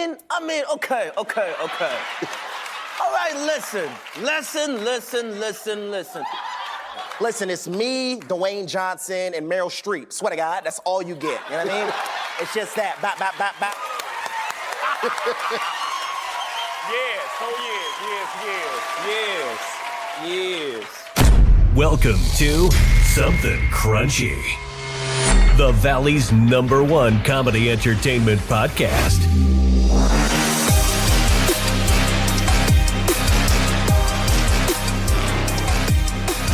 okay. All right, listen. Listen, it's me, Dwayne Johnson, and Meryl Streep. Swear to God, that's all you get. You know what I mean? It's just that. Bop, bop, bop, bop. Yes. Welcome to Something Crunchy, the Valley's #1 comedy entertainment podcast.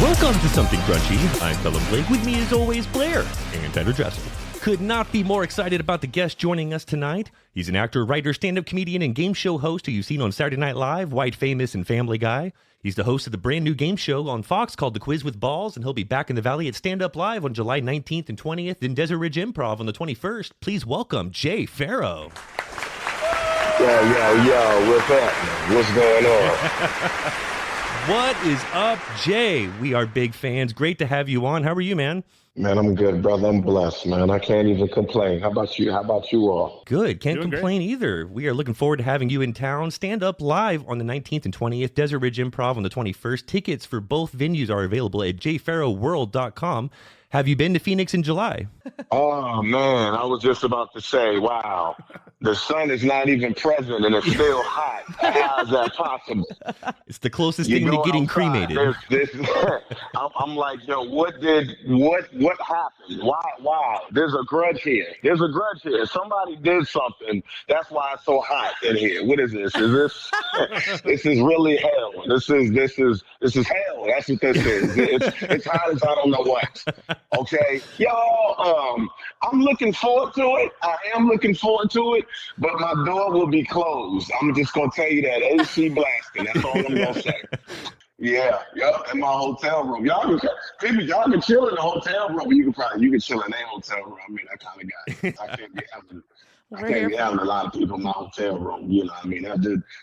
Welcome to Something Crunchy. I'm Philip Blake. With me, as always, Blair and Tanner Dressel. Could not be more excited about the guest joining us tonight. He's an actor, writer, stand-up comedian, and game show host who you've seen on Saturday Night Live, White Famous, and Family Guy. He's the host of the brand new game show on Fox called The Quiz with Balls, and he'll be back in the Valley at Stand Up Live on July 19th and 20th, in Desert Ridge Improv on the 21st. Please welcome Jay Pharoah. Yo, what's happening? What's going on? What is up, Jay? We are big fans. Great to have you on. How are you, man? Man, I'm good, brother. I'm blessed, man. I can't even complain. How about you? How about you all? Good. Can't Doing complain either. We are looking forward to having you in town. Stand Up Live on the 19th and 20th, Desert Ridge Improv on the 21st. Tickets for both venues are available at jpharoahworld.com. Have you been to Phoenix in July? Oh, man, I was just about to say, wow, the sun is not even present and it's still hot. How is that possible? It's the closest thing to getting cremated. I'm like, yo, what happened? Why? There's a grudge here. Somebody did something. That's why it's so hot in here. What is this? Is this this is really hell? This is hell. That's what this is. It's hot as I don't know what. Okay, y'all. I'm looking forward to it. I am looking forward to it, but my door will be closed. I'm just gonna tell you that. AC blasting. That's all I'm gonna say. Yeah, in my hotel room. Y'all can chill in the hotel room. You can chill in a hotel room. I mean, that kind of guy. I can't be having a lot of people in my hotel room. You know what I mean?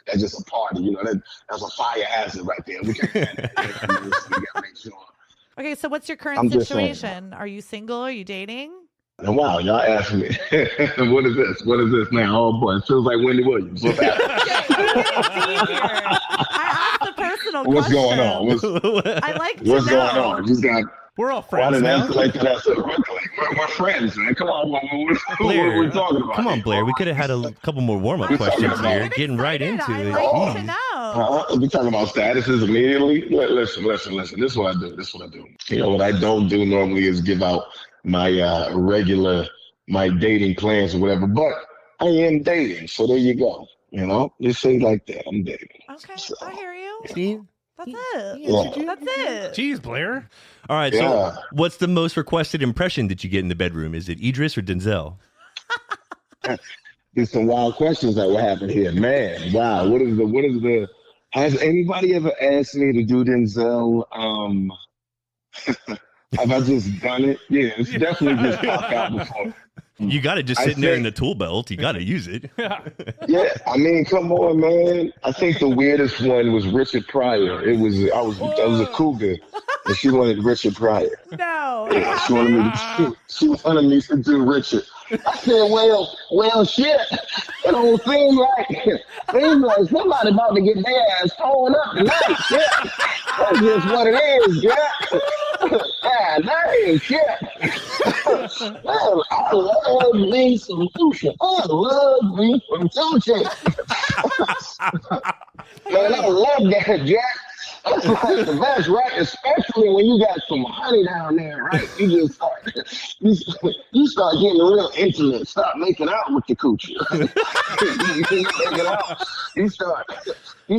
That's just a party. You know, that's a fire hazard right there. We can't have that. We gotta make sure. Okay, so what's your current situation? Are you single? Are you dating? Wow, y'all asked me. What is this? What is this now? Oh boy, it feels like Wendy Williams. What's happening? I asked a personal What's question. going on? I like to What's know. going on? You got. We're all Why friends did now. answer like that so quickly? We're friends, man. Come on, what are we talking about? Come on, Blair. We could have had a couple more warm-up questions here. Getting right into I it. like to know. We talking about statuses immediately? Listen. This is what I do. You know, what I don't do normally is give out my my dating plans or whatever, but I am dating, so there you go. You know, just say it like that. I'm dating. Okay, So, I hear you. See? That's it. Yeah. That's it. Jeez, Blair. All right, Yeah. so what's the most requested impression that you get in the bedroom? Is it Idris or Denzel? There's some wild questions that were happening here, man. Wow, what is the? Has anybody ever asked me to do Denzel? Have I just done it? Yeah, it's definitely just popped out before. You got it just sitting there in the tool belt. You got to use it. Yeah, I mean, come on, man. I think the weirdest one was Richard Pryor. I was a cougar, and she wanted Richard Pryor. No. Yeah, she wanted me to do Richard. I said, well, shit. It don't seem like somebody about to get their ass torn up tonight. Shit. That's just what it is, yeah. That shit. Man, I love me some sushi. I love me some sushi. Man, I love that, Jack. That's like the best, right? Especially when you got some honey down there, right? You start getting real intimate. Start making out with the coochie. You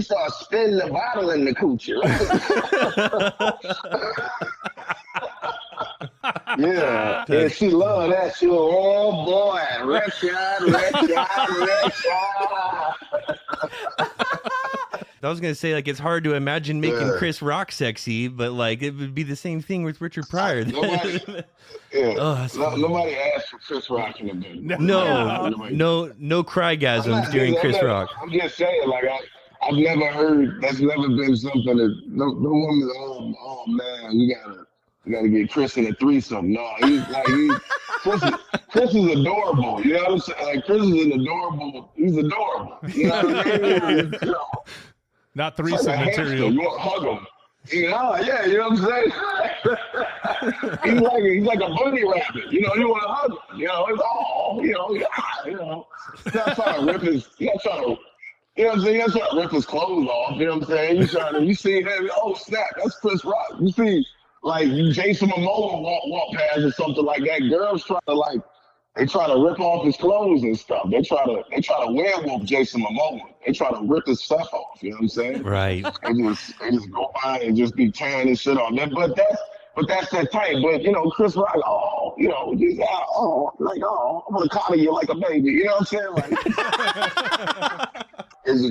start spinning the bottle in the coochie, right? Yeah, and she loved that. She was, oh boy, I was going to say, like, it's hard to imagine making Chris Rock sexy, but, like, it would be the same thing with Richard Pryor. Nobody asked for Chris Rock in the bed. No crygasms during Chris Rock. I'm just saying, like, I've never heard, that's never been something that, no woman, oh man, You gotta get Chris in a threesome. No, Chris is adorable. You know what I'm saying? Like Chris is he's adorable. You know what I mean? You know, not threesome like material. You want to hug him. You know, yeah, you know what I'm saying? he's like a bunny rabbit. You know, you want to hug him. You know, it's all, you know. He's not trying to rip his, you know what I'm saying? You're trying to rip his clothes off. You know what I'm saying? You see him, oh snap, that's Chris Rock. You see, like Jason Momoa walk past or something like that. Girls try to they try to rip off his clothes and stuff. They try to werewolf Jason Momoa. They try to rip his stuff off. You know what I'm saying? Right. They just go by and just be tearing his shit off. But that's that type. But you know, Chris Rock, I'm gonna coddle you like a baby. You know what I'm saying? Like,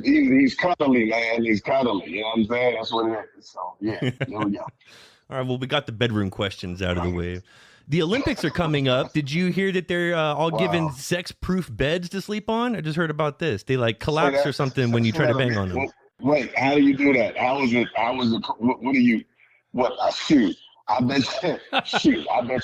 he's cuddly, man. He's cuddly. You know what I'm saying? That's what it is. So yeah, there we go. All right. Well, we got the bedroom questions out of the way. The Olympics are coming up. Did you hear that they're all given sex-proof beds to sleep on? I just heard about this. They collapse or something when you try to bang on them. Wait, how do you do that? Shoot. I bet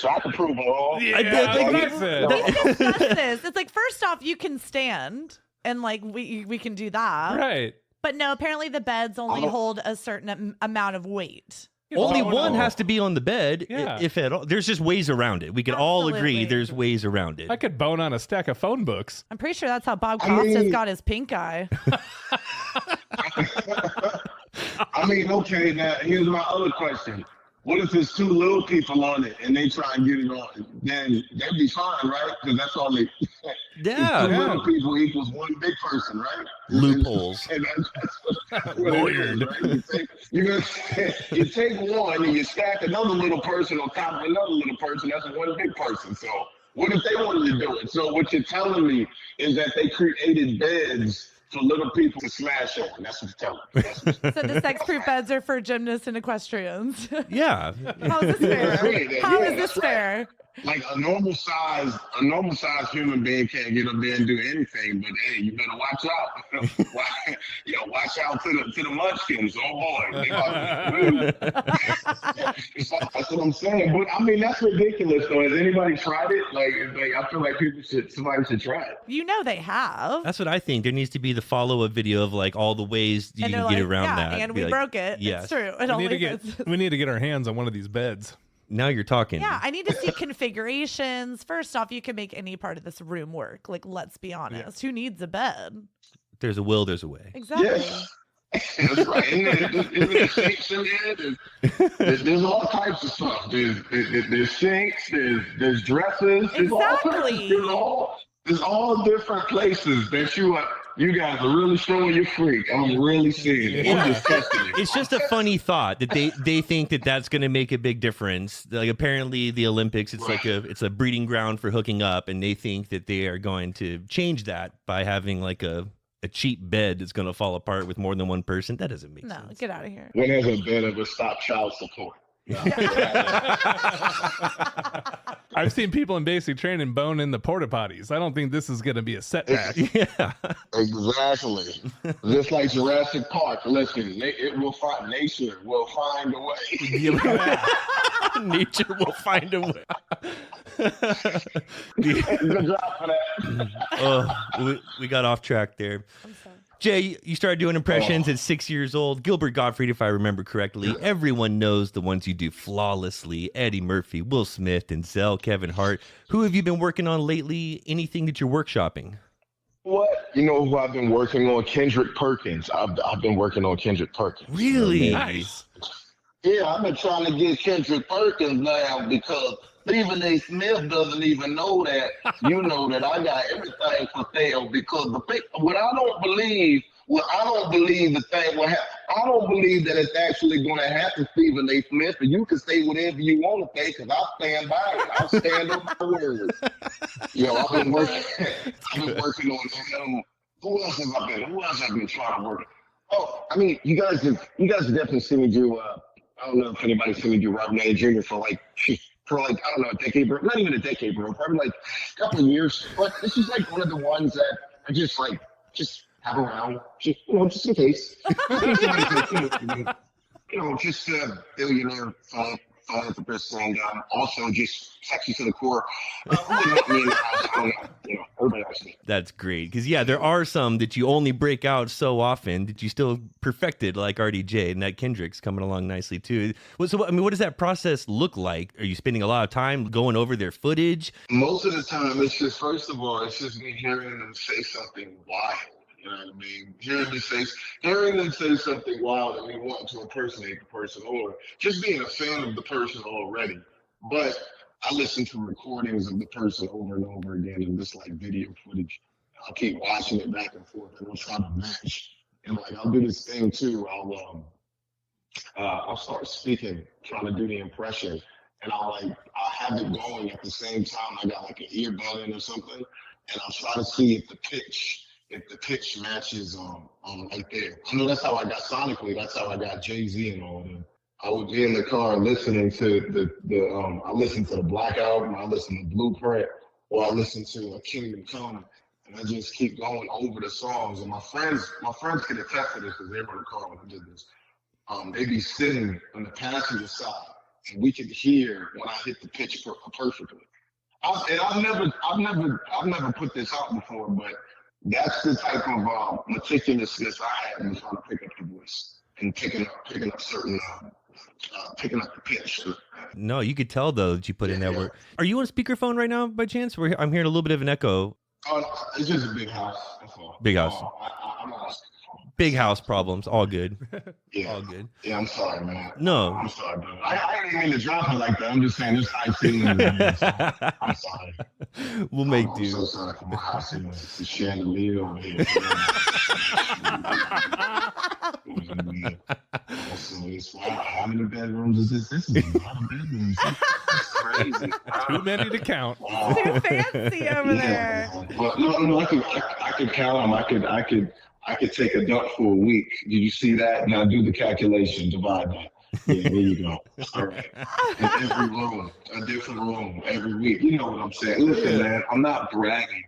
you I can prove it all. Yeah, We discussed this. It's like, first off, you can stand and we can do that. Right. But no, apparently the beds only hold a certain amount of weight. Only one has to be on the bed, if at all. There's just ways around it. We could all agree there's ways around it. I could bone on a stack of phone books. I'm pretty sure that's how Bob Costas got his pink eye. I mean, okay, now here's my other question. What if there's two little people on it and they try and get it on? Then they'd be fine, right? Because that's all they. Yeah. Two little people equals one big person, right? Loopholes. And that's what it is, right? You take one and you stack another little person on top of another little person. That's one big person. So what if they wanted to do it? So what you're telling me is that they created beds for little people to smash on. That's what you're telling me. So the sex-proof beds are for gymnasts and equestrians. Yeah. How is this fair? How is this fair? Like a normal size human being can't get up there and do anything, but hey, you better watch out. Watch out to the munchkins. Oh boy. That's what I'm saying. But I mean, that's ridiculous though. Has anybody tried it? I feel like somebody should try it. You know they have. That's what I think. There needs to be the follow-up video of all the ways you can get around that. And we broke it. Yes. It's true. We need to get our hands on one of these beds. Now you're talking. Yeah, I need to see configurations. First off, you can make any part of this room work. Let's be honest. Yeah. Who needs a bed? There's a will, there's a way. Exactly. Yes. That's right. There's sinks in there. There's all types of stuff. There's sinks. There's dresses. Exactly. There's all different places that you guys are really showing your freak. I'm really seeing it. I'm just testing it. It's just a funny thought that they think that that's going to make a big difference. Apparently the Olympics, it's a breeding ground for hooking up, and they think that they are going to change that by having a cheap bed that's going to fall apart with more than one person. That doesn't make sense. No, get out of here. When there's a bed of a stop child support. I've seen people in basic training bone in the porta potties. I don't think this is going to be a setback. Yeah, exactly. Just like Jurassic Park. Listen, nature will find a way. Nature will find a way. Good job for that. We got off track there. I'm sorry. Jay, you started doing impressions at 6 years old. Gilbert Gottfried, if I remember correctly. Everyone knows the ones you do flawlessly. Eddie Murphy, Will Smith, Denzel, Kevin Hart. Who have you been working on lately? Anything that you're workshopping? What? You know who I've been working on? Kendrick Perkins. I've been working on Kendrick Perkins. Really? Nice. Yeah, I've been trying to get Kendrick Perkins now because Stephen A. Smith doesn't even know that. You know that I got everything for sale because I don't believe the thing will happen. I don't believe that it's actually going to happen, Stephen A. Smith, and you can say whatever you want to say because I'll stand by it. I'll stand up for the word. I've been working on him. Who else have I been trying to work? Oh, I mean, you guys have definitely seen me do. I don't know if anybody's seen me do Robert Downey Jr. for I don't know, a decade, bro. Not even a decade, bro. Probably a couple of years. But this is one of the ones that I just have around, just in case. Just a billionaire philanthropist, and also just sexy to the core. Who wouldn't want me in the house? I don't know. You know, everybody likes me. That's great. Because, yeah, there are some that you only break out so often that you still perfected, like RDJ, and that Kendrick's coming along nicely, too. So, I mean, what does that process look like? Are you spending a lot of time going over their footage? Most of the time, it's just, first of all, it's just me hearing them say something wild. You know what I mean? Hearing them say something wild and me wanting to impersonate the person, or just being a fan of the person already. But I listen to recordings of the person over and over again, and just like video footage. I'll keep watching it back and forth, and I'll try to match. And like I'll do this thing too. I'll start speaking, trying to do the impression, and I'll have it going at the same time. I got like an earbud in or something, and I'll try to see if the pitch matches right there. I know that's how I got sonically. That's how I got Jay-Z and all that. I would be in the car listening to I listen to the Black Album, I listen to Blueprint, or I listen to Kingdom Come, and I just keep going over the songs. And my friends can attest to this because they were in the car when I did this. They be sitting on the passenger side, and we could hear when I hit the pitch perfectly. I've never put this out before, but that's the type of meticulousness I have in trying to pick up the voice and picking up certain picking up the pitch. No, you could tell though that you put in that work. Are you on speakerphone right now by chance? I'm hearing a little bit of an echo. Oh, it's just a big house. That's all. Big house. I'm not on speakerphone. Big house problems. All good. Yeah. All good. Yeah, I'm sorry, man. No. I'm sorry, bro. I didn't mean to drop it like that. I'm just saying this high ceiling. I'm sorry. We'll make I'm do. so sorry for my high ceiling. It's a chandelier over here. How many bedrooms is this? This is a lot of bedrooms. That's crazy. Too many to count. Too fancy over there. But no, I could count them. I could take a duck for a week. Did you see that? Now do the calculation, divide that. Yeah, there you go. All right. In every room, a different room every week. You know what I'm saying? Listen, man, I'm not bragging.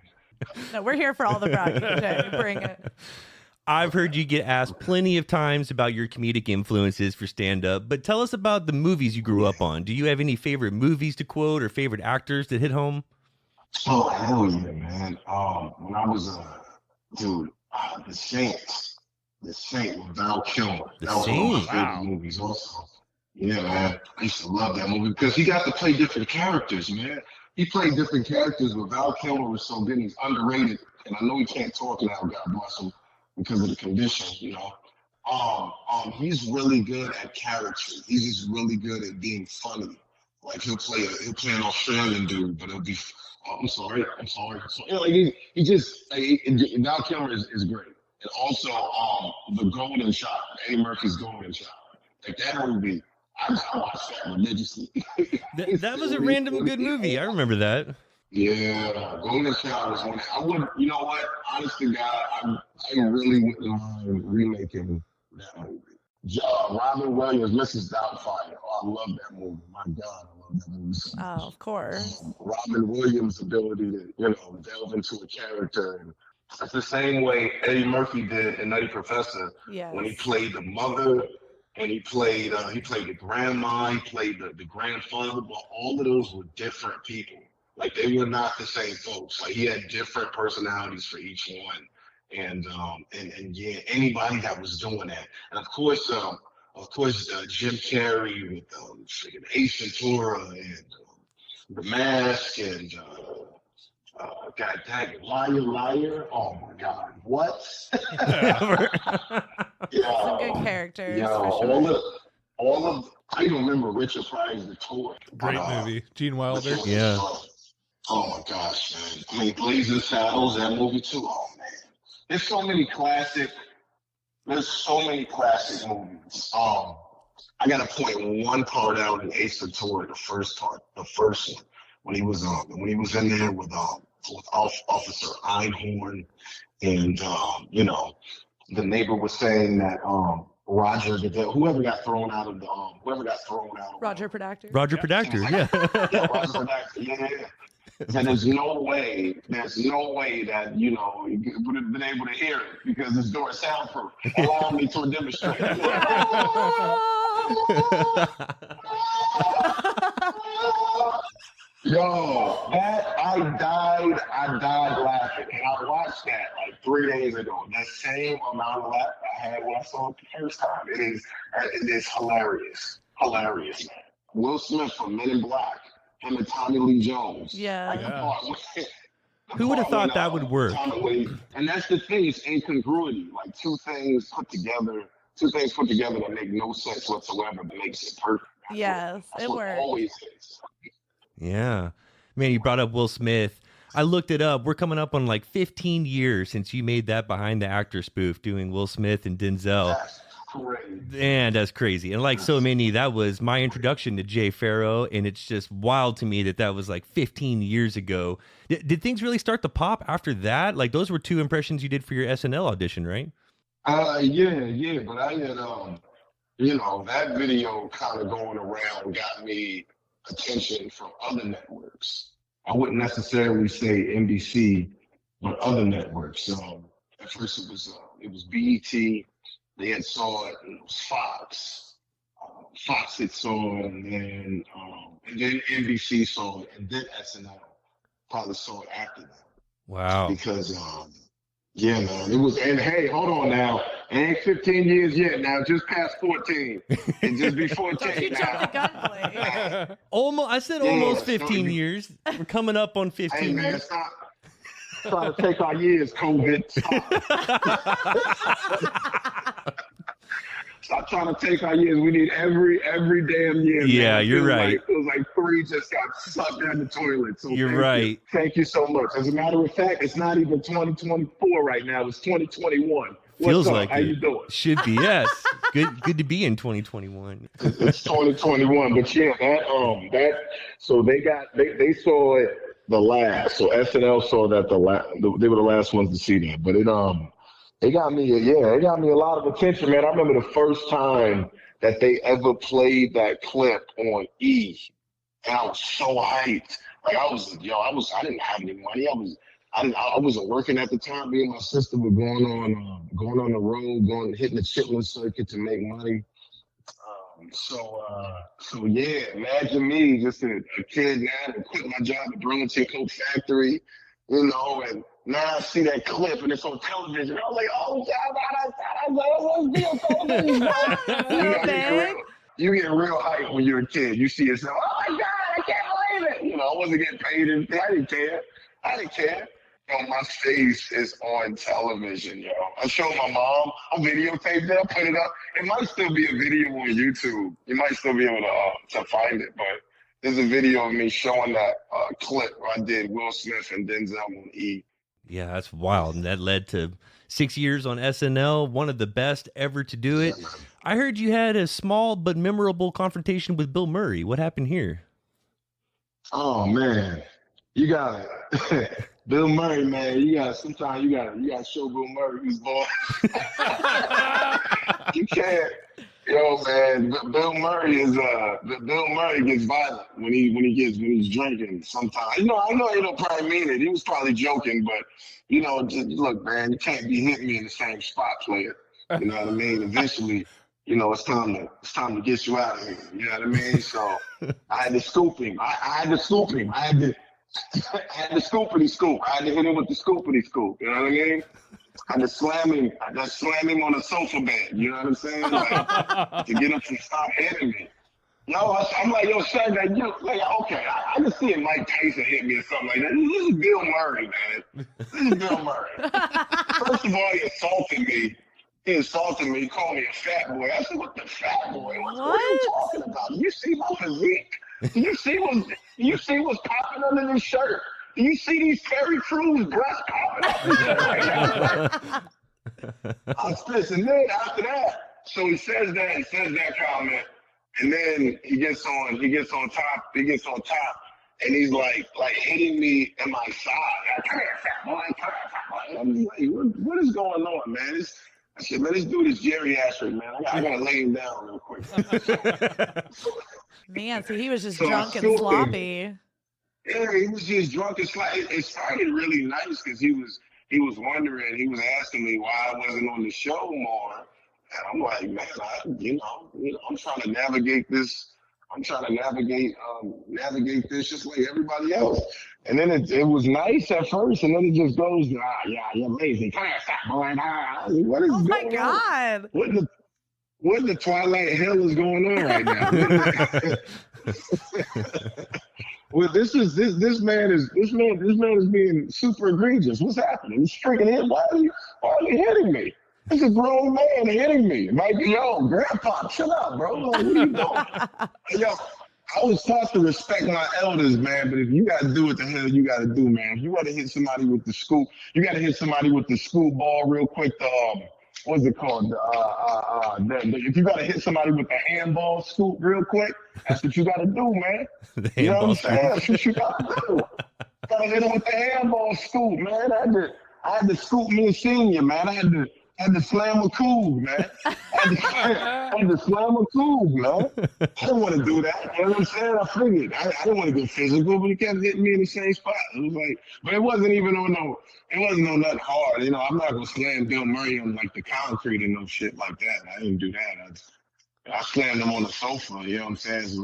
No, we're here for all the bragging today. Bring it. I've heard you get asked plenty of times about your comedic influences for stand-up, but tell us about the movies you grew up on. Do you have any favorite movies to quote or favorite actors that hit home? Oh, hell yeah, man. When I was The Saint with Val Kilmer. The That was one of my Saint? favorite movies also. Yeah, man. I used to love that movie because he got to play different characters, man. He played different characters, but Val Kilmer was so good. He's underrated, and I know he can't talk now, God bless him, because of the condition, you know. He's really good at character. He's just really good at being funny. Like he'll play an Australian dude, but it'll be I'm sorry. You know, like Val Kilmer is great. And also the Golden Shot, Eddie Murphy's Golden Shot. Like that movie, I watched that religiously. That was a random good movie. I remember that. Yeah, Golden Shot was one. I would, you know what? Honest to God, I really wouldn't mind remaking that movie. Robin Williams, Mrs. Doubtfire. Oh, I love that movie. My God, I love that movie so much. Oh, of course. Robin Williams' ability to, delve into a character. And it's the same way Eddie Murphy did in Nutty Professor Yes. when he played the mother and he played the grandma, he played the grandfather, but all of those were different people. Like they were not the same folks. Like he had different personalities for each one. And yeah, anybody that was doing that. And of course, Jim Carrey with freaking Ace Ventura and The Mask and God dang it, Liar. Oh my God, what? Yeah, Some good characters. yeah, for sure. all of. I even remember Richard Pryor's The Tour. Great movie. Gene Wilder. Yeah. Oh my gosh, man. I mean, Blazing Saddles, that movie too. Oh man. There's so many classic movies. I gotta point one part out in Ace Ventura, the first one, when he was in there with Officer Einhorn, and the neighbor was saying that Roger, whoever got thrown out of Roger Predactor. Roger Predactor, yeah. Yeah, Roger Predactor, yeah. And there's no way that, you would have been able to hear it because this door is soundproof. Allow me to demonstrate. Yo, I died laughing. And I watched that like 3 days ago. The same amount of laugh I had when I saw it the first time. It is hilarious. Hilarious, man. Will Smith from Men in Black, him and Tommy Lee Jones. Yeah. Like, Who would have thought that would work? And that's the thing, it's incongruity. Like two things put together that make no sense whatsoever, but makes it perfect. Yes, it works. Always is. Yeah. Man, you brought up Will Smith. I looked it up. We're coming up on like 15 years since you made that Behind the Actor spoof doing Will Smith and Denzel. That's crazy. Man, that's crazy. And like so many, that was my introduction to Jay Pharoah. And it's just wild to me that was like 15 years ago. Did things really start to pop after that? Like those were 2 impressions you did for your SNL audition, right? Yeah. But I had, that video kind of going around got me attention from other networks. I wouldn't necessarily say NBC, but other networks. At first it was BET. They had saw it, and it was Fox. Fox had saw it, and then NBC saw it, and then SNL probably saw it after that. Wow. Because yeah, man, it was. And hey, hold on now, it ain't 15 years yet. Now just past 14, and just be 14 now. Almost. I said almost 15 years. We're coming up on 15 Hey man, years. stop trying to take our years, COVID. Stop trying to take our years. We need every damn year. Yeah, man. you're right. It was like 3 just got sucked down the toilet. So You're right. Thank you so much. As a matter of fact, it's not even 2024 right now. It's 2021. Feels What's up? like How it. you doing? Should be, yes. Good to be in 2021. It's 2021, but yeah, so they saw it the last. So SNL saw that they were the last ones to see that. But it got me a lot of attention, man. I remember the first time that they ever played that clip on E, and I was so hyped. Like I didn't have any money. I wasn't working at the time. Me and my sister were going on the road, hitting the chitlin circuit to make money. So yeah, imagine me, just a kid now, and quit my job at Burlington Coat Factory, and now I see that clip and it's on television. I was like, oh God, you get real hype when you're a kid. You see yourself, oh my God, I can't believe it. I wasn't getting paid anything. I didn't care. My face is on television, yo. I showed my mom. I videotaped it. I put it up. It might still be a video on YouTube. You might still be able to find it, but there's a video of me showing that clip where I did Will Smith and Denzel on E. Yeah, that's wild. And that led to 6 years on SNL, one of the best ever to do it. I heard you had a small but memorable confrontation with Bill Murray. What happened here? Oh, man. You got it. Bill Murray, man, sometimes you gotta show Bill Murray who's boy. You can't. Yo, man, Bill Murray gets violent when he's drinking sometimes. I know he don't probably mean it. He was probably joking, but just, look, man, you can't be hitting me in the same spot, player. You know what I mean? Eventually, it's time to get you out of here. You know what I mean? So I had to scoop him. I had to scoopity scoop. I had to hit him with the scoopity scoop. You know what I mean? I had to slam him on a sofa bed. You know what I'm saying? Like, to get him to stop hitting me. I'm like, yo, son, okay, I can see if Mike Tyson hit me or something like that. This is Bill Murray, man. This is Bill Murray. First of all, he assaulted me. He called me a fat boy. I said, what the fat boy? What are you talking about? Do you see my physique? Do you see what's popping under this shirt? Do you see these Terry Crews breasts popping up? I was pissed. And then after that, so he says that comment, and then he gets on top, and he's like hitting me in my side. Come here, fat boy. I'm like, what is going on, man? I said, man, this dude is geriatric, man. I gotta lay him down real quick. Man, so he was just drunk and sloppy. Yeah, he was just drunk and sloppy. It started really nice because he was wondering, he was asking me why I wasn't on the show more. And I'm like, man, I'm trying to navigate this I'm trying to navigate this just like everybody else. And then it was nice at first, and then it just goes, yeah, you're lazy. Come here, stop, boy. What is Oh my going on? God. What in the Twilight hell is going on right now? Well, this man is being super egregious. What's happening? He's freaking hit. Why are you hitting me? It's a grown man hitting me. Like, yo, grandpa, chill out, bro. Like, what are you doing? Yo, I was taught to respect my elders, man, but if you gotta do what the hell you gotta do, man. If you gotta hit somebody with the scoop, you gotta hit somebody with the scoop ball real quick. What's it called? If you gotta hit somebody with the handball scoop real quick, that's what you gotta do, man. You know what I'm saying? That's what you gotta do. Gotta hit him with the handball scoop, man. I had to scoop me a senior, man. I had to slam a cool, man. I had to slam a cool, man. I didn't want to do that. You know what I'm saying? I figured. I didn't want to get physical, but he kept hitting me in the same spot. It was like, but it wasn't on nothing hard. You know, I'm not gonna slam Bill Murray on like the concrete and no shit like that. I didn't do that. I slammed him on the sofa. You know what I'm saying? So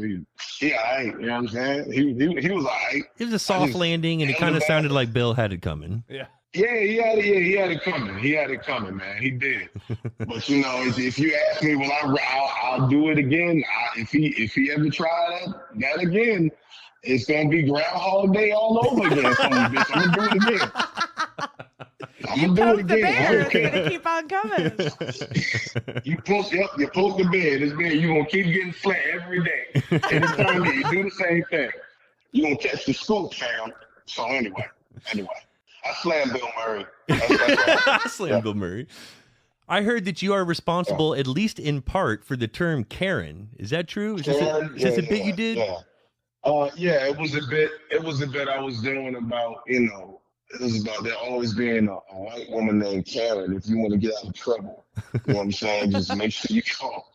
he all right. You know what I'm saying? He was all right. It was a soft landing, and it kind of sounded like Bill had it coming. Yeah. Yeah, he had it coming. He had it coming, man. He did. But you know, if you ask me, I'll do it again. If he ever try that again, it's gonna be Groundhog Day all over again. So, bitch, I'm gonna do it again. I'm gonna do it again. They're gonna keep on coming. You poke the bed. This bed, you gonna keep getting flat every day. Anytime you do the same thing, you gonna catch the scoop, fam. So anyway. I slammed Bill Murray. I slammed Bill Murray. I heard that you are responsible, at least in part, for the term Karen. Is that true? Is this a bit you did? Yeah. It was a bit. It was a bit I was doing about, you know, it was about there always being a white woman named Karen. If you want to get out of trouble, you know what I'm saying? Just make sure you call.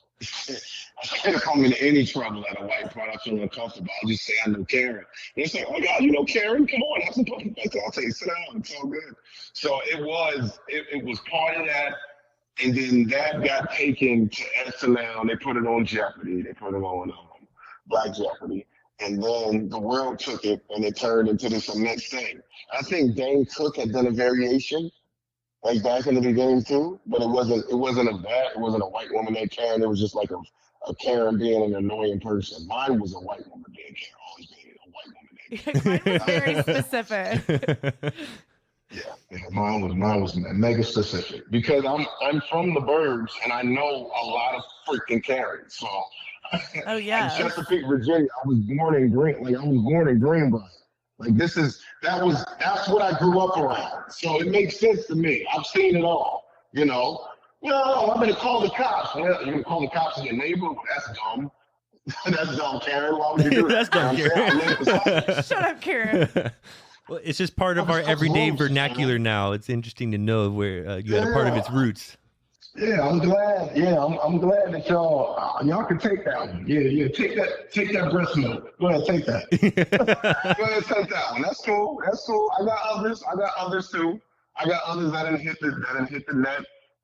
I can't come into any trouble at a white part. I feel uncomfortable. I'll just say I know Karen. And it's like, oh my God, you know Karen? Come on, have some puppy face. I'll tell you, sit down. It's all good. So it was part of that. And then that got taken to SNL. They put it on Jeopardy. They put it on Black Jeopardy. And then the world took it and it turned into this next thing. I think Dane Cook had done a variation like back in the beginning too, but it wasn't a white woman named Karen. It was just like a Karen being an annoying person. Mine was a white woman named Karen, always being a white woman named Karen. Mine was very specific. Yeah, mine was mega specific because I'm from the burbs and I know a lot of freaking Karens. So Oh yeah. in Chesapeake, Virginia, I was born in Greenbrier. Like that's what I grew up around. So it makes sense to me. I've seen it all, you know. Well, I'm gonna call the cops. Well, you're gonna call the cops in your neighborhood? That's dumb. That's dumb, Karen. Why would you do that? That's dumb, Karen. Shut up, Karen. Well, it's just part of our everyday vernacular now. It's interesting to know where you had a part of its roots. Yeah, I'm glad. Yeah, I'm glad that y'all can take that one. Yeah, take that breast milk. Go ahead, take that. Go ahead, take that one. That's cool. I got others too. I got others that didn't hit the net.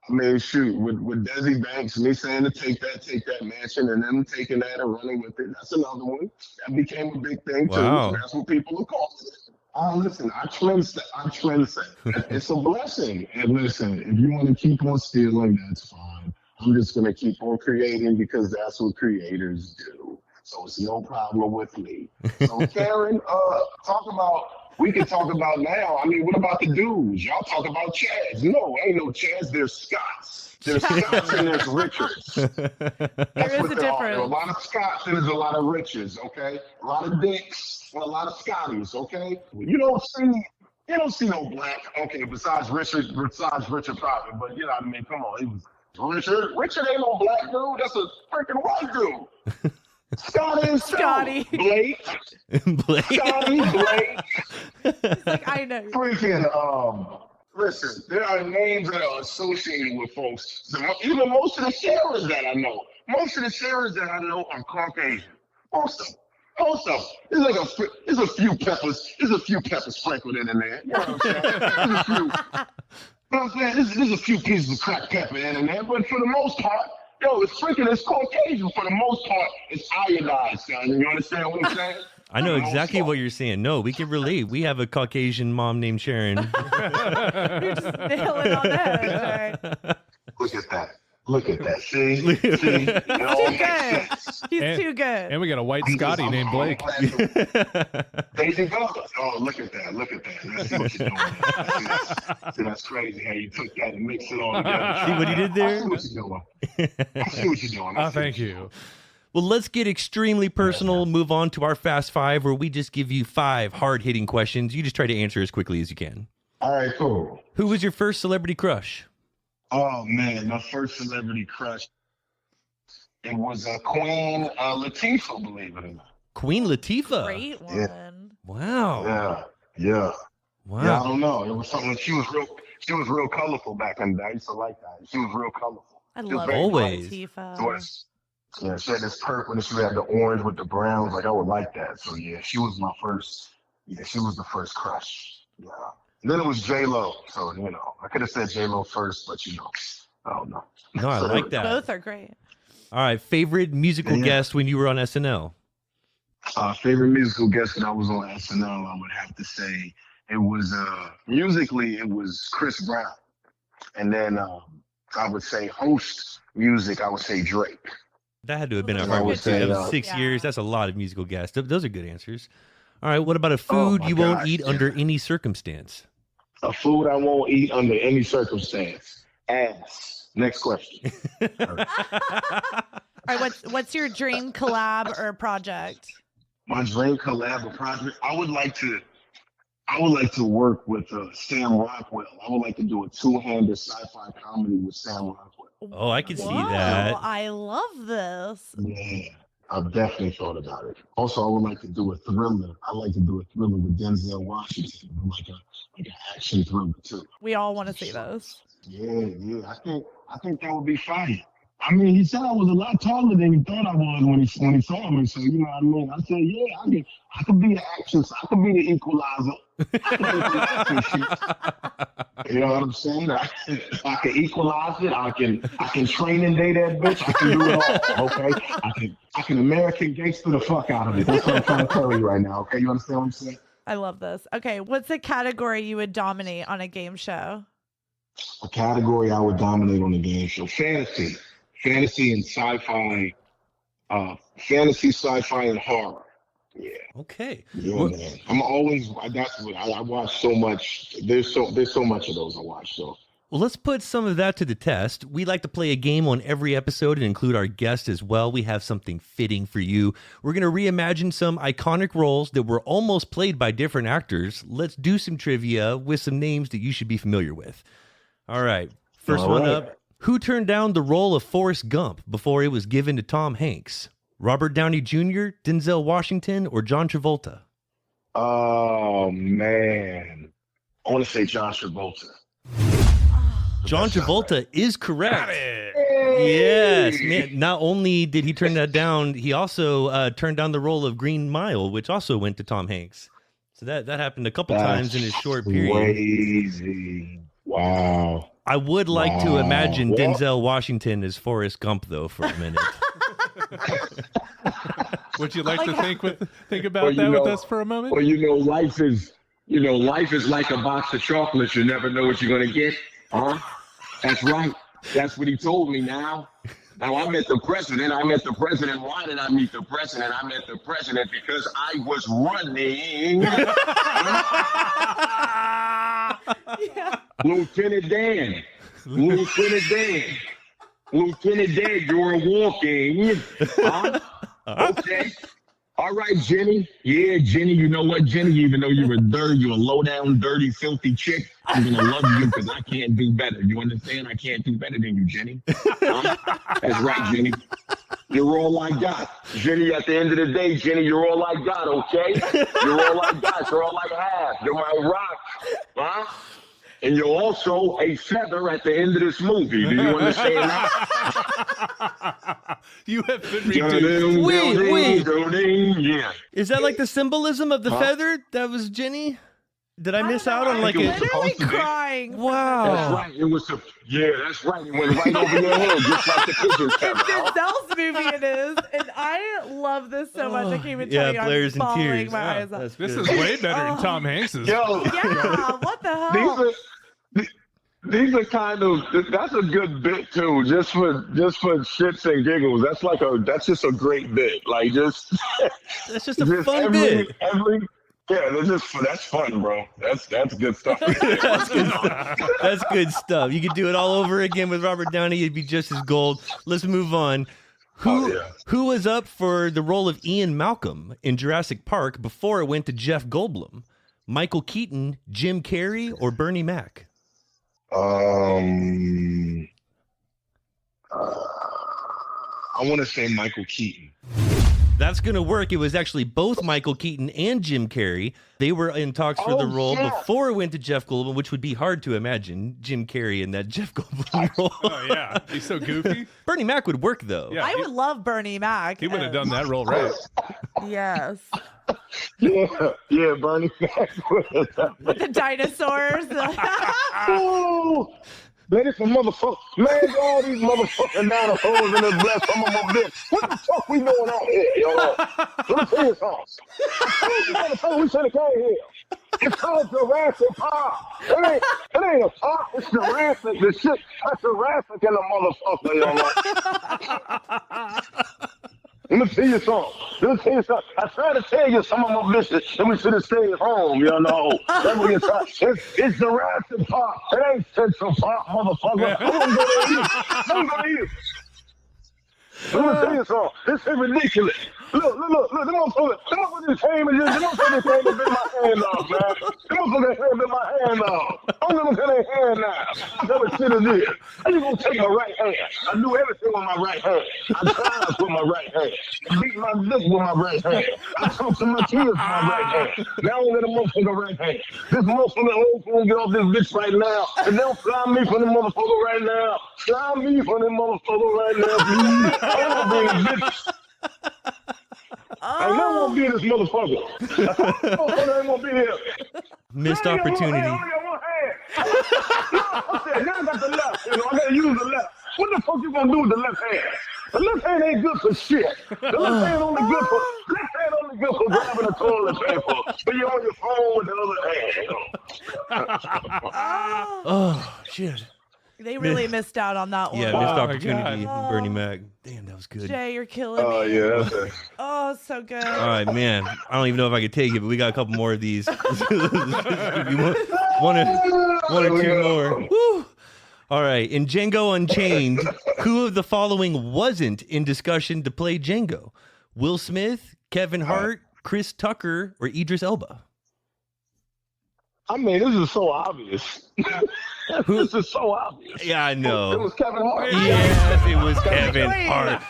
I mean, shoot, with Desi Banks, me saying to take that mansion, and them taking that and running with it. That's another one. That became a big thing too. Wow. So that's what people are calling it. Listen, I trendset. It's a blessing. And listen, if you want to keep on stealing, that's fine. I'm just going to keep on creating because that's what creators do. So it's no problem with me. So Karen, we can talk about now. I mean, what about the dudes? Y'all talk about Chads. No, ain't no Chads. There's Scots. There's Scots and there's Richards. That's There is a there are. There are a difference. lot of Scots and there's a lot of Richards, okay? A lot of Dicks and a lot of Scotties, okay? You don't see no black, okay, besides Richard Prophet, but you know what I mean? Come on, he was Richard ain't no black dude, that's a freaking white dude. Scotty. Blake. Scotty, Blake. It's like, I know. Freaking, listen, there are names that are associated with folks. So even most of the Sarahs that I know are Caucasian. Most of them. There's a few peppers sprinkled in there. You know what I'm saying? There's a few pieces of cracked pepper in there, but for the most part, Yo, it's Caucasian for the most part. It's iodized, son. You understand what I'm saying? I know exactly what you're saying. No, we can relate. We have a Caucasian mom named Sharon. You're just nailing on the head. Right? Look at that. Look at that. See? See? It all Too makes good. sense. He's too good. And we got a white Scotty named Blake. There you go. Oh, look at that. Look at that. Let's see what you're doing. See, that's crazy how you took that and mixed it all together. See what he did there? I see what you're doing. I see what you're doing. Oh, thank you. Well, let's get extremely personal. Move on to our Fast Five, where we just give you 5 hard-hitting questions. You just try to answer as quickly as you can. All right, cool. Who was your first celebrity crush? Oh, man, my first celebrity crush, it was Queen Latifah, believe it or not. Queen Latifah. Great one. Wow. Yeah. Wow. Yeah, I don't know. It was something. She was real colorful back in the day. I used to like that. She was real colorful. I She was love very Always. Latifah. Yeah, she had this purple and she had the orange with the browns. Like, I would like that. So, yeah, she was my first. Yeah, she was the first crush. Yeah. And then it was J-Lo. So, you know, I could have said J-Lo first, but, you know, I don't know. No, I So like that. Both are great. All right. Favorite musical Yeah. guest when you were on SNL? Favorite musical guest when I was on SNL, I would have to say it was, musically, it was Chris Brown. And then I would say host music, I would say Drake. That had to have been a I hard would one, too. say, That was 6 yeah. years. That's a lot of musical guests. Those are good answers. All right. What about a Oh, food my you won't gosh, eat yeah. under any circumstance? A food I won't eat under any circumstance. Ass. Next question. All right, what's your dream collab or project? My dream collab or project, I would like to work with Sam Rockwell. I would like to do a 2-handed sci-fi comedy with Sam Rockwell. Oh, I can see Whoa, that. I love this. Yeah, I've definitely thought about it. Also, I would like to do a thriller. I like to do a thriller with Denzel Washington, like an action thriller too. We all want to see those. Yeah. I think that would be fire. I mean, he said I was a lot taller than he thought I was when he saw me. So you know what I mean. I said, yeah, I could be the action. I could be the equalizer. I could equalize you know what I'm saying? I can equalize it. I can train and date that bitch. I can do it all. Okay. I can American gangster the fuck out of it. That's what I'm trying to tell you right now. Okay, you understand what I'm saying? I love this. Okay, what's a category you would dominate on a game show? A category I would dominate on the game show: fantasy and sci-fi, fantasy, sci-fi, and horror. Yeah, Okay. yeah, Well, man. That's what I watch so much. There's so much of those I watch. So Well, let's put some of that to the test. We like to play a game on every episode and include our guest as well. We have something fitting for you. We're going to reimagine some iconic roles that were almost played by different actors. Let's do some trivia with some names that you should be familiar with. All right. First All one right. up. Who turned down the role of Forrest Gump before it was given to Tom Hanks? Robert Downey Jr., Denzel Washington, or John Travolta? oh man, I want to say John Travolta. John That's not Travolta is correct. Yes, man. Not only did he turn that down, he also turned down the role of Green Mile, which also went to Tom Hanks. So that happened a couple times in his short period. Crazy. Wow. I would like to Wow. imagine Well- Denzel Washington as Forrest Gump, though, for a minute. Would you like to think about Well, you that know- with us for a moment? Well, life is like a box of chocolates. You never know what you're gonna get, huh? That's right. That's what he told me. Now I met the president. Why did I meet the president? I met the president because I was running. Lieutenant Dan. Lieutenant Dan, you're walking. Huh? Okay. All right, Jenny. Yeah, Jenny, you know what, Jenny? Even though you're a low down, dirty, filthy chick, I'm gonna love you because I can't do better. You understand? I can't do better than you, Jenny. Huh? That's right, Jenny. You're all I got. Jenny, at the end of the day, Jenny, you're all I got, okay? You're all I got. You're all I have. You're my rock. Huh? And you're also a feather at the end of this movie. Do you understand that? You have been reduced. Wait. Yeah. Is that like the symbolism of the feather? That was Jenny? Did I miss out on like it a? was Literally supposed to be. crying. That's Wow. right. It was. Yeah, that's right. It went right over your head, just like the pigeons. It's Denzel's movie, it is. And I love this so much. I can't even tell you. Blair's I'm in bawling tears. my eyes out. That's This good. is way better than Tom Hanks's. Yo, Yeah, what the hell? these are kind of. That's a good bit too, just for shits and giggles. That's just a great bit. Like just. That's just a fun bit. Yeah, that's fun, bro. That's good stuff. That's good stuff. That's good stuff. You could do it all over again with Robert Downey. It'd be just as gold. Let's move on. Who was up for the role of Ian Malcolm in Jurassic Park before it went to Jeff Goldblum? Michael Keaton, Jim Carrey, or Bernie Mac? I want to say Michael Keaton. That's going to work. It was actually both Michael Keaton and Jim Carrey. They were in talks for the role before it went to Jeff Goldblum, which would be hard to imagine Jim Carrey in that Jeff Goldblum role. Oh, yeah. He's so goofy. Bernie Mac would work, though. Yeah, I would love Bernie Mac. He would have done that role right. Yes. Yeah, Bernie Mac. With the dinosaurs. Oh, man, it's a motherfucker. Man, all these motherfucking dinosaurs in this black summer bitch. What the fuck we doing out here, yo? Let me tell you something. We should have came here. It's called Jurassic Park. It ain't a park. It's Jurassic. The shit. That's Jurassic in the motherfucker, yo. Let me tell you something. I tried to tell you some of my bitches that we should have stayed home, you know. That's what you try. It's Jurassic Park. It ain't Central Park, motherfucker. I'm gonna go to you. Let me tell you something. This is ridiculous. Look. Them motherfuckers came and bit my hand off, man. Them motherfuckers came and bit my hand off. I'm gonna cut their hand now. What type of shit is this? How you gonna take my right hand? I do everything with my right hand. I drive with my right hand. I beat my dick with my right hand. I talk to my kids with my right hand. Now I'm gonna motherfucker right hand. This motherfucker ain't gonna get off this bitch right now. And don't fly me from the motherfucker right now. Fly me from the motherfucker right now, please. I wanna be a bitch. I never want to be this motherfucker. I ain't gonna be here. Missed opportunity. I got the left. I gotta use the left. What the fuck you gonna do with the left hand? The left hand ain't good for shit. The left hand only good for grabbing the toilet paper. But you're on your phone with the other hand. Oh, shit. They really missed out on that one. Yeah, missed opportunity. God. Bernie Mac. Damn, that was good. Jay, you're killing me. Oh, yeah, that's it. Oh, so good. All right, man. I don't even know if I could take it, but we got a couple more of these. one or two more. Woo. All right. In Django Unchained, who of the following wasn't in discussion to play Django? Will Smith, Kevin Hart, Chris Tucker, or Idris Elba? I mean, this is so obvious. This is so obvious. Yeah, I know. It was Kevin Hart. Yes, it was Kevin Hart.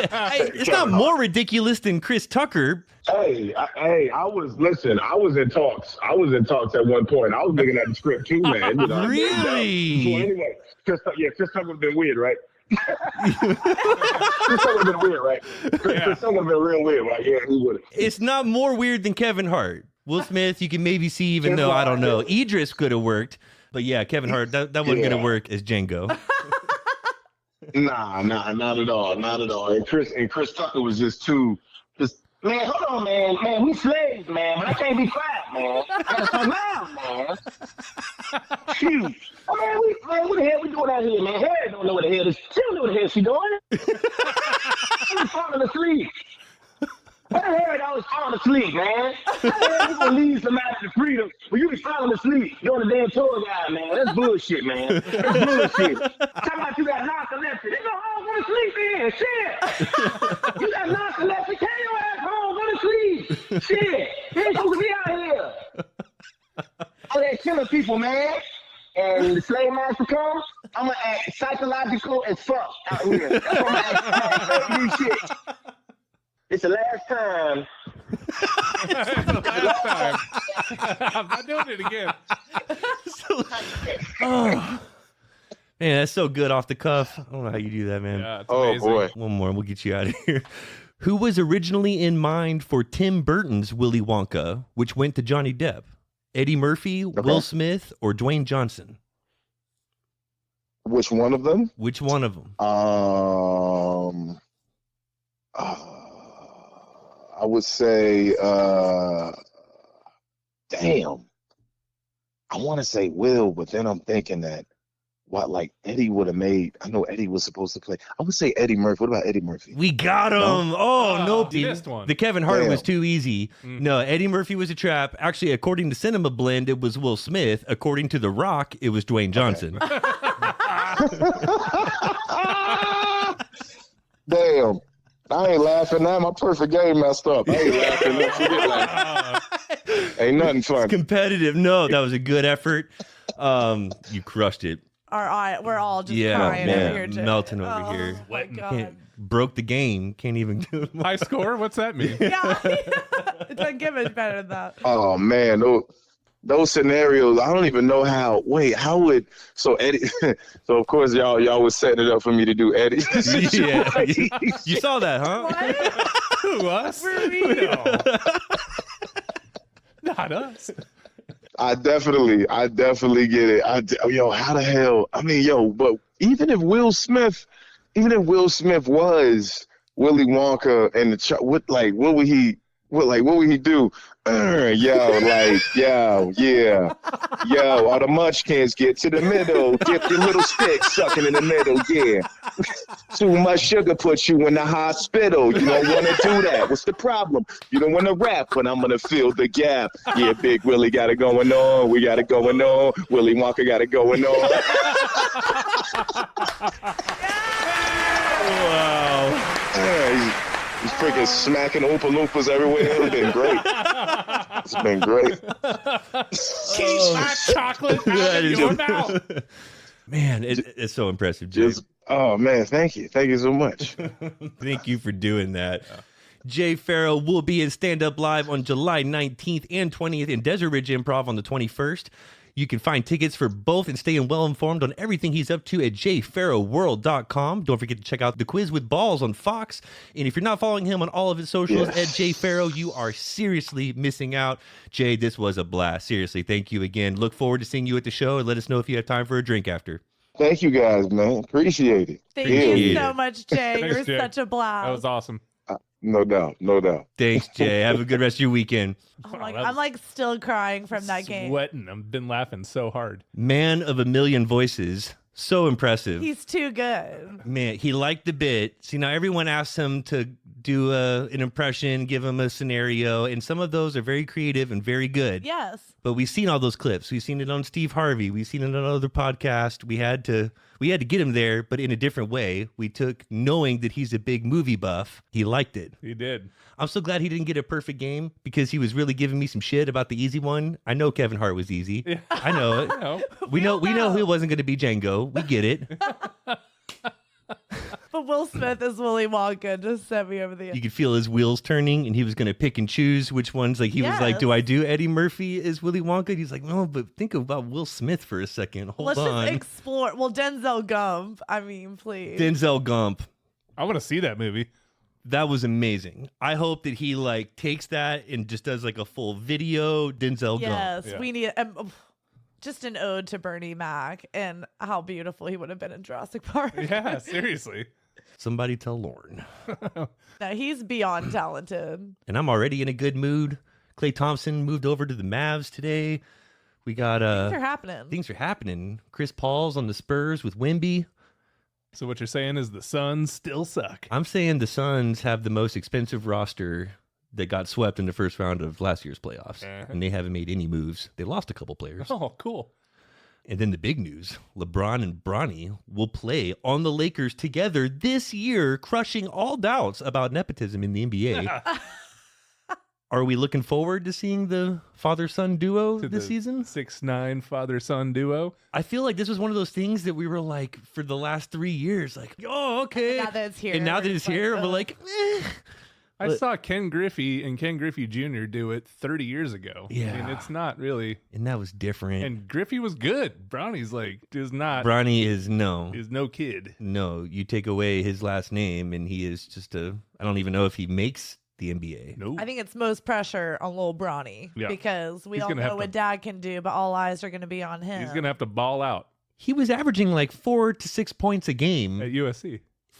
Hey, it's not more ridiculous than Chris Tucker. I was in talks. I was in talks at one point. I was looking at the script too, man. You know, Really? So anyway, Chris Tucker's been weird, right? Chris Tucker's been weird, right? Chris Tucker's been real weird, right? Yeah, he would. It's not more weird than Kevin Hart. Will Smith, you can maybe see, even though I don't know. Idris could have worked. But yeah, Kevin Hart, that wasn't going to work as Django. Nah, not at all. Not at all. And Chris Tucker was just man, hold on, man, we slaves, man. I can't be quiet, man. That's my mouth, man. Shoot. Oh, man, what the hell we doing out here, man? Harry don't know what the hell this. She don't know what the hell she doing. She's falling asleep. Why the hell always falling asleep, man? How the hell you gonna leave somebody to freedom when you be falling asleep doing the damn tour guide, man? That's bullshit, man. That's bullshit. Talking about you got narcolepsy. They go home, go to sleep in. Shit. You got narcolepsy. Take your ass home, go to sleep. Shit. You ain't supposed to be out here. All that killing people, man. And the slave master comes, I'm gonna act psychological as fuck out here. That's what I'm gonna act shit. It's the last time. I'm not doing it again. Oh. Man, that's so good off the cuff. I don't know how you do that, man. Yeah, it's amazing. Boy. One more, we'll get you out of here. Who was originally in mind for Tim Burton's Willy Wonka, which went to Johnny Depp? Eddie Murphy, Will Smith, or Dwayne Johnson? Which one of them? Which one of them? I would say, damn. I want to say Will, but then I'm thinking that Eddie would have made. I know Eddie was supposed to play. I would say Eddie Murphy. What about Eddie Murphy? We got him. No? Oh, no. You missed one. The Kevin Hart Damn. was too easy. No, Eddie Murphy was a trap. Actually, according to Cinema Blend, it was Will Smith. According to The Rock, it was Dwayne Johnson. Damn. I ain't laughing now. My perfect game messed up. I ain't laughing. Don't forget that. Ain't nothing funny. Competitive. No, that was a good effort. You crushed it. We're all just crying over here, Jay. Melting over here. Oh, my God. Broke the game. Can't even do it. High score? What's that mean? Yeah. It doesn't get much better than that. Oh man, those scenarios. I don't even know how. Wait, how would Eddie? So of course y'all was setting it up for me to do Eddie. Yeah, you saw that, huh? What? Who, us? Were we? No. Not us. I definitely get it. How the hell? I mean, but even if Will Smith was Willy Wonka and what would he do? All the munchkins get to the middle, dip your little stick sucking in the middle, yeah. Too much sugar puts you in the hospital. You don't want to do that. What's the problem? You don't want to rap, but I'm gonna fill the gap. Yeah, Big Willie got it going on. We got it going on. Willy Wonka got it going on. Wow. He's freaking smacking Oompa Loompas everywhere. It's been great. It's been great. Keep my chocolate out of your mouth. Man, it's so impressive, Jay. Oh, man, thank you. Thank you so much. Thank you for doing that. Jay Pharoah will be in Stand Up Live on July 19th and 20th in Desert Ridge Improv on the 21st. You can find tickets for both and stay well informed on everything he's up to at jpharoahworld.com. Don't forget to check out The Quiz with Balls on Fox. And if you're not following him on all of his socials at Jay Pharoah, you are seriously missing out. Jay, this was a blast. Seriously, thank you again. Look forward to seeing you at the show, and let us know if you have time for a drink after. Thank you guys, man. Appreciate it. Thank you so much, Jay. Thanks, You're Jay. such a blast. That was awesome. No doubt. Thanks, Jay. Have a good rest of your weekend. Oh my God. I'm like still crying from that game. Sweating. I've been laughing so hard. Man of a million voices. So impressive. He's too good. Man, he liked the bit. See, now everyone asks him to do an impression, give him a scenario, and some of those are very creative and very good. Yes. But we've seen all those clips. We've seen it on Steve Harvey. We've seen it on other podcasts. We had to get him there, but in a different way. We took, knowing that he's a big movie buff, he liked it. He did. I'm so glad he didn't get a perfect game, because he was really giving me some shit about the easy one. I know Kevin Hart was easy. Yeah. I know it. We know he wasn't going to be Django. We get it. But Will Smith is Willy Wonka. Just sent me over the edge. You could feel his wheels turning, and he was going to pick and choose which ones. Like, he was like, do I do Eddie Murphy as Willy Wonka? And he's like, no, but think about Will Smith for a second. Hold on. Let's just explore. Well, Denzel Gump. I mean, please. Denzel Gump. I want to see that movie. That was amazing. I hope that he takes that and just does a full video. Denzel Gump. Yes, we need just an ode to Bernie Mac and how beautiful he would have been in Jurassic Park. Yeah, seriously. Somebody tell Lauren. No, he's beyond talented. And I'm already in a good mood. Klay Thompson moved over to the Mavs today. We got Things are happening. Chris Paul's on the Spurs with Wemby. So what you're saying is the Suns still suck. I'm saying the Suns have the most expensive roster that got swept in the first round of last year's playoffs. And they haven't made any moves. They lost a couple players. Oh, cool. And then the big news, LeBron and Bronny will play on the Lakers together this year, crushing all doubts about nepotism in the NBA. Are we looking forward to seeing the father-son duo this season? 6'9" father-son duo. I feel like this was one of those things that we were for the last 3 years, oh, okay. Now that it's here. And now that it's here, we're like, eh. I saw Ken Griffey and Ken Griffey Jr. do it 30 years ago. Yeah. I mean, it's not really. And that was different. And Griffey was good. Bronny's is not. Bronny is no kid. No, you take away his last name and he is just I don't even know if he makes the NBA. Nope. I think it's most pressure on little Bronny because we He's all gonna have know what to- Dad can do, but all eyes are going to be on him. He's gonna have to ball out He was averaging like 4 to 6 points a game at USC.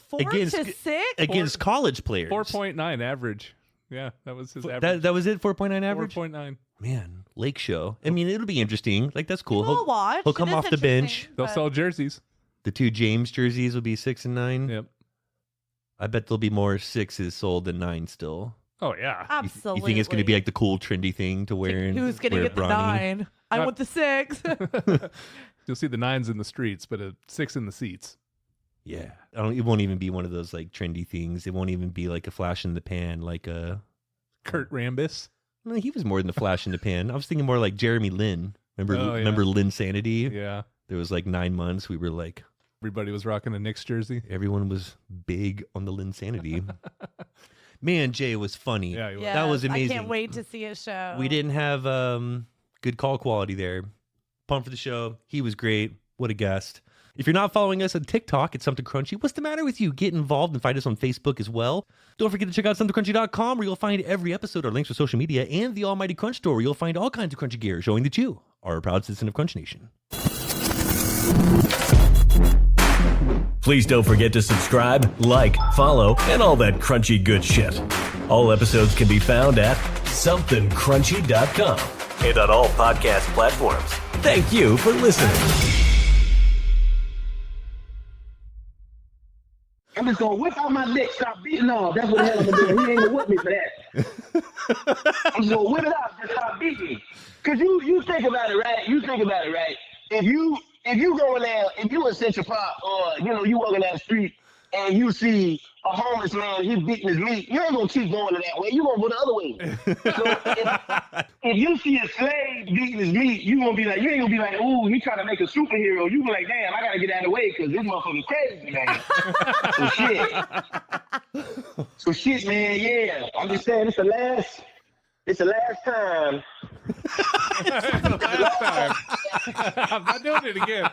4 to 6? against college players. 4.9 average. Yeah, that was his average. That was it. 4.9 average. 4.9. Man, Lake Show. I mean, it'll be interesting. Like that's cool. We'll watch. He'll come It is off the bench. interesting, They'll but- sell jerseys. The 2 James jerseys will be 6 and 9. Yep. I bet there'll be more 6s sold than 9 still. Oh yeah. Absolutely. You think it's going to be like the cool, trendy thing to wear? Who's going to wear get the Bronny? 9? I want the 6. You'll see the 9s in the streets, but a 6 in the seats. Yeah, it won't even be one of those like trendy things. It won't even be like a flash in the pan, like a Kurt Rambis. No, he was more than the flash in the pan. I was thinking more like Jeremy Lin. Remember Lin Sanity? Yeah. There was like 9 months. We were like, Everybody was rocking a Knicks jersey. everyone was big on the Lin Sanity. Man, Jay was funny. Yeah, he was. That was Yes, amazing. I can't wait to see his show. We didn't have good call quality there. Pumped for the show. He was great. What a guest. If you're not following us on TikTok, it's Something Crunchy. What's the matter with you? Get involved and find us on Facebook as well. Don't forget to check out somethingcrunchy.com where you'll find every episode, our links for social media, and the Almighty Crunch Store where you'll find all kinds of crunchy gear showing that you are a proud citizen of Crunch Nation. Please don't forget to subscribe, like, follow, and all that crunchy good shit. All episodes can be found at somethingcrunchy.com and on all podcast platforms. Thank you for listening. I'm just gonna whip out my dick, stop beating off. That's what the hell I'm gonna do. He ain't gonna whip me for that. I'm just gonna whip it out, just stop beating. Cause you think about it, right? If you go in there, if you in Central Park or you walking down the street and you see a homeless man, he's beating his meat, you ain't gonna keep going that way. You gonna go the other way. So if you see a slave beating his meat, you ain't gonna be like, ooh, he trying to make a superhero. You be like, damn, I gotta get out of the way because this motherfucker crazy, man. So shit, man, yeah. I'm just saying, it's the last time. Last time. I'm not doing it again.